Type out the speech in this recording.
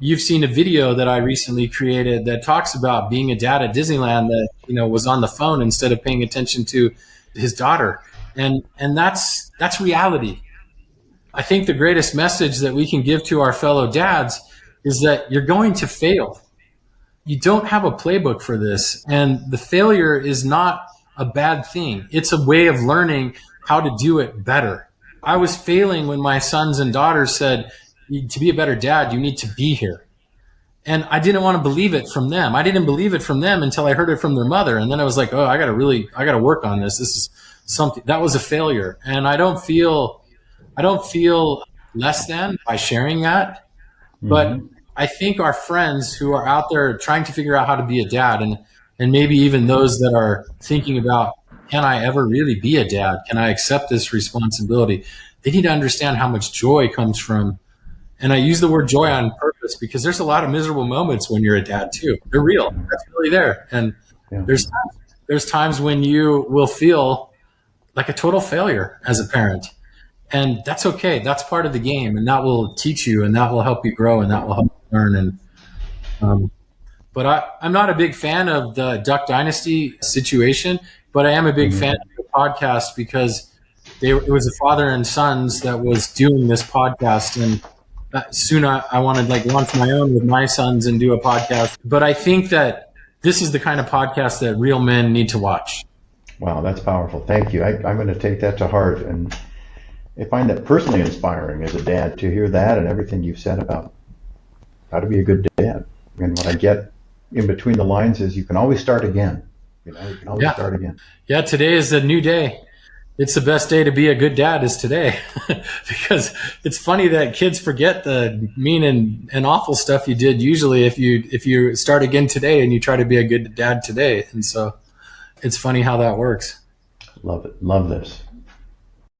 you've seen a video that I recently created that talks about being a dad at Disneyland that, was on the phone instead of paying attention to his daughter. And that's reality. I think the greatest message that we can give to our fellow dads is that you're going to fail. You don't have a playbook for this. And the failure is not a bad thing. It's a way of learning how to do it better. I was failing when my sons and daughters said, to be a better dad, you need to be here. And I didn't want to believe it from them. I didn't believe it from them until I heard it from their mother. And then I was like, oh, I got to work on this. This is something that was a failure. And I don't feel less than by sharing that. But I think our friends who are out there trying to figure out how to be a dad, and maybe even those that are thinking about, can I ever really be a dad? Can I accept this responsibility? They need to understand how much joy comes from, and I use the word joy on purpose because there's a lot of miserable moments when you're a dad too. They're real. That's really there. And there's times when you will feel like a total failure as a parent. And that's okay. That's part of the game, and that will teach you, and that will help you grow, and that will help you learn. But I'm not a big fan of the Duck Dynasty situation, but I am a big fan of the podcast because it was a father and sons that was doing this podcast, and soon I want to launch my own with my sons and do a podcast. But I think that this is the kind of podcast that real men need to watch. Wow, that's powerful. Thank you. I'm going to take that to heart, and I find that personally inspiring as a dad to hear that and everything you've said about how to be a good dad. And what I get in between the lines is you can always start again. You can always start again. Yeah, today is a new day. It's the best day to be a good dad is today. Because it's funny that kids forget the mean and awful stuff you did usually if you start again today and you try to be a good dad today. And so it's funny how that works. Love it. Love this.